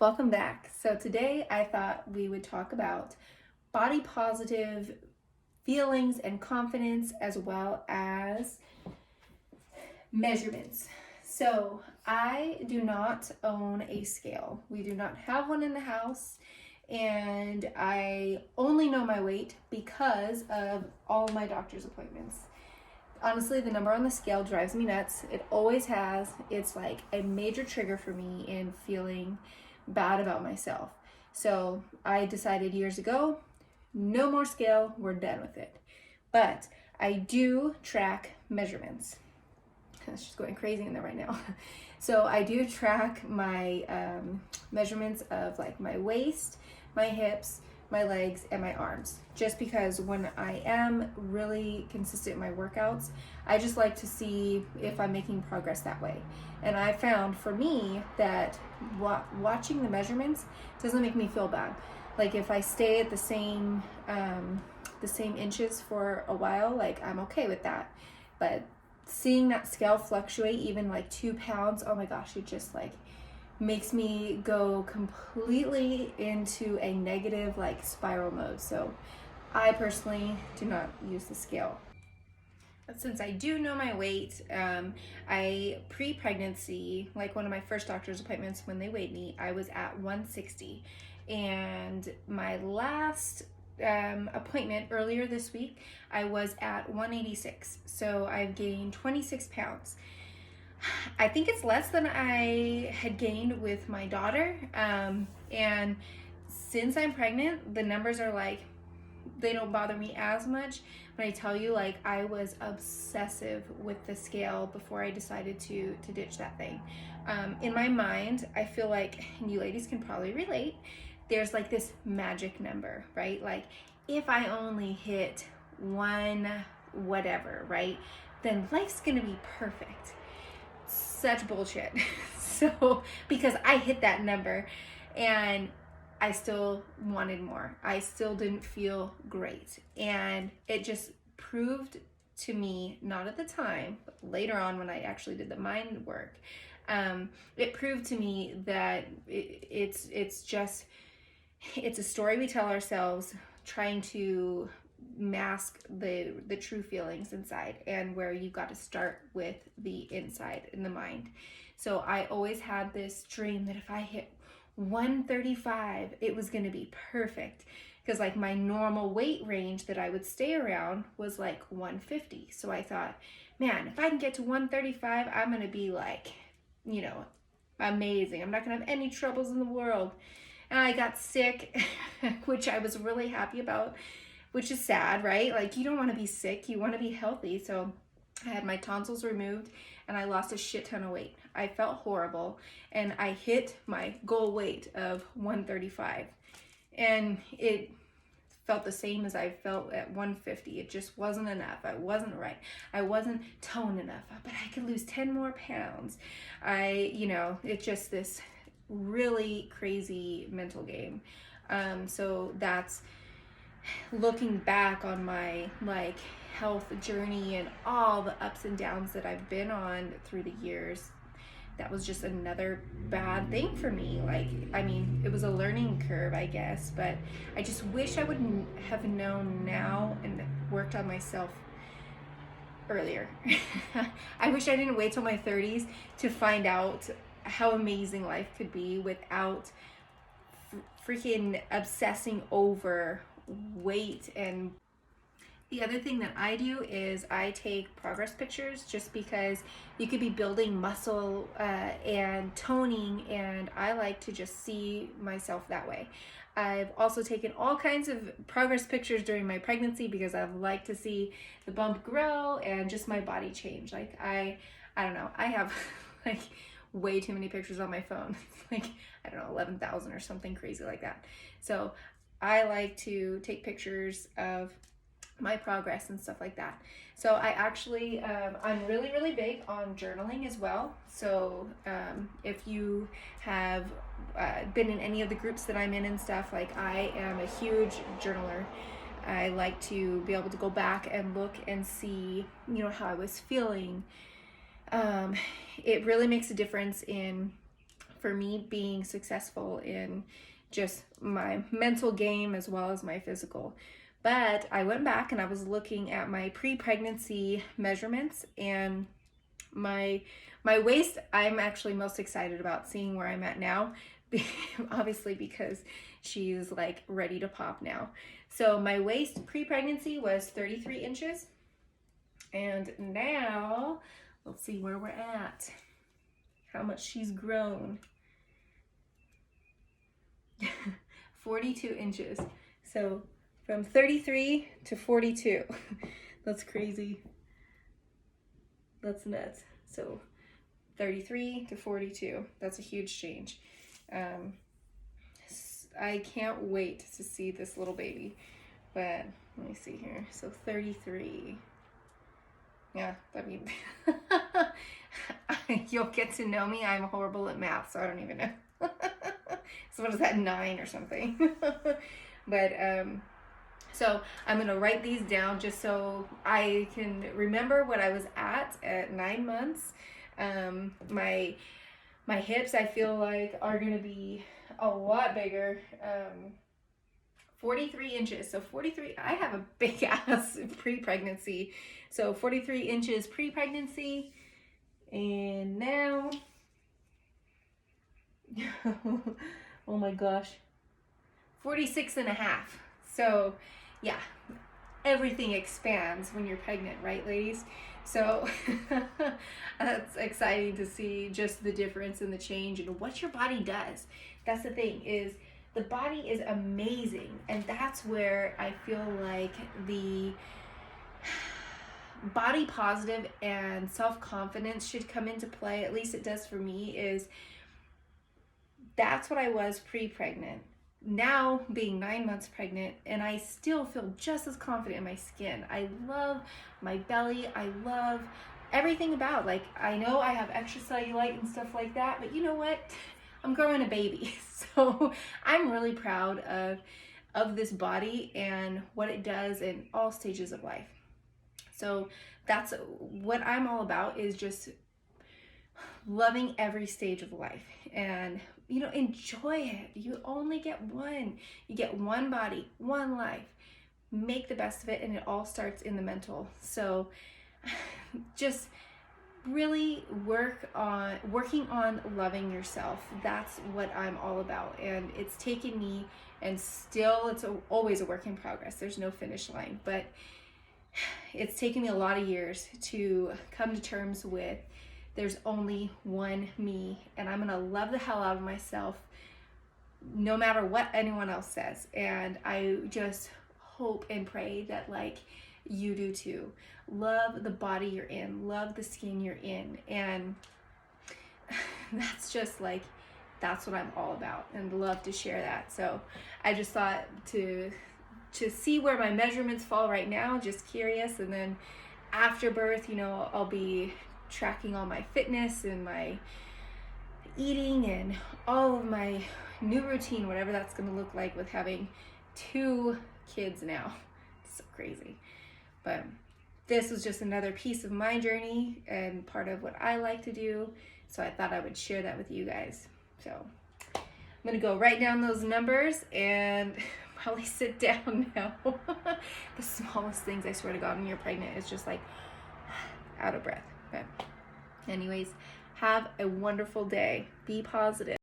Welcome back. So today I thought we would talk about body positive feelings and confidence as well as measurements. So I do not own a scale. We do not have one in the house, and I only know my weight because of all my doctor's appointments. Honestly, the number on the scale drives me nuts. It always has. It's like a major trigger for me in feeling bad about myself. So I decided years ago, no more scale, we're done with it. But I do track measurements. It's just going crazy in there right now. So I do track my measurements of like my waist, my hips, my legs, and my arms. Just because when I am really consistent in my workouts, I just like to see if I'm making progress that way. And I found for me that watching the measurements doesn't make me feel bad. Like if I stay at the same inches for a while, like I'm okay with that. But seeing that scale fluctuate even like 2 pounds, oh my gosh, it just like makes me go completely into a negative like spiral mode. So I personally do not use the scale. But since I do know my weight, I pre-pregnancy, like one of my first doctor's appointments when they weighed me, I was at 160. And my last appointment earlier this week, I was at 186. So I've gained 26 pounds. I think it's less than I had gained with my daughter. And since I'm pregnant, the numbers are like, they don't bother me as much. When I tell you, like, I was obsessive with the scale before I decided to ditch that thing. In my mind, I feel like, and you ladies can probably relate, there's like this magic number, right? Like, if I only hit one whatever, right, then life's gonna be perfect. Such bullshit. So, because I hit that number and I still wanted more. I still didn't feel great. And it just proved to me, not at the time, but later on when I actually did the mind work, it proved to me that it's a story we tell ourselves trying to mask the true feelings inside, and where you got to start with the inside in the mind. So I always had this dream that if I hit 135, it was going to be perfect, because like my normal weight range that I would stay around was like 150. So I thought, man, if I can get to 135, I'm going to be like, amazing. I'm not going to have any troubles in the world. And I got sick, which I was really happy about, which is sad, right? Like, you don't want to be sick, you want to be healthy. So I had my tonsils removed and I lost a shit ton of weight. I felt horrible, and I hit my goal weight of 135. And it felt the same as I felt at 150. It just wasn't enough. I wasn't right. I wasn't toned enough, but I could lose 10 more pounds. It's just this really crazy mental game. So that's looking back on my like health journey and all the ups and downs that I've been on through the years. That was just another bad thing for me. Like, I mean, it was a learning curve, I guess, but I just wish I would have known now and worked on myself earlier. I wish I didn't wait till my 30s to find out how amazing life could be without freaking obsessing over weight. And the other thing that I do is I take progress pictures, just because you could be building muscle and toning, and I like to just see myself that way. I've also taken all kinds of progress pictures during my pregnancy because I've liked to see the bump grow and just my body change. Like, I don't know, I have like way too many pictures on my phone. Like, I don't know, 11,000 or something crazy like that. So I like to take pictures of my progress and stuff like that. So I actually, I'm really, really big on journaling as well. So if you have been in any of the groups that I'm in and stuff, like, I am a huge journaler. I like to be able to go back and look and see, how I was feeling. It really makes a difference in for me being successful in just my mental game as well as my physical. But I went back and I was looking at my pre-pregnancy measurements, and my waist, I'm actually most excited about seeing where I'm at now, obviously because she's like ready to pop now. So my waist pre-pregnancy was 33 inches, and now let's see where we're at, how much she's grown. 42 inches. So from 33 to 42. That's crazy. That's nuts. So 33 to 42. That's a huge change. I can't wait to see this little baby. But let me see here. So 33. Yeah, I mean, you'll get to know me. I'm horrible at math, so I don't even know. So what is that, 9 or something? But so I'm gonna write these down just so I can remember what I was at 9 months. My hips, I feel like, are gonna be a lot bigger. 43 inches. So 43, I have a big ass pre-pregnancy. So 43 inches pre-pregnancy. And now, oh my gosh, 46 and a half. So yeah, everything expands when you're pregnant, right, ladies? So that's exciting to see just the difference and the change and what your body does. That's the thing, is the body is amazing. And that's where I feel like the body positive and self-confidence should come into play. At least it does for me. Is that's what I was pre-pregnant. Now being 9 months pregnant, and I still feel just as confident in my skin. I love my belly. I love everything about, like, I know I have extra cellulite and stuff like that, but you know what? I'm growing a baby. So I'm really proud of this body and what it does in all stages of life. So that's what I'm all about, is just loving every stage of life. And, you know, enjoy it. You only get one. You get one body, one life. Make the best of it, and it all starts in the mental. So just really working on loving yourself. That's what I'm all about. And it's taken me, and still it's always a work in progress. There's no finish line, but it's taken me a lot of years to come to terms with there's only one me, and I'm gonna love the hell out of myself no matter what anyone else says. And I just hope and pray that, like, you do too. Love the body you're in, love the skin you're in, and that's just like, that's what I'm all about, and love to share that. So I just thought to see where my measurements fall right now, just curious. And then after birth, you know, I'll be tracking all my fitness and my eating and all of my new routine, whatever that's going to look like with having 2 kids now. It's so crazy. But this was just another piece of my journey and part of what I like to do. So I thought I would share that with you guys. So I'm going to go write down those numbers and probably sit down now. The smallest things, I swear to God, when you're pregnant, it's just like out of breath. But anyways, have a wonderful day. Be positive.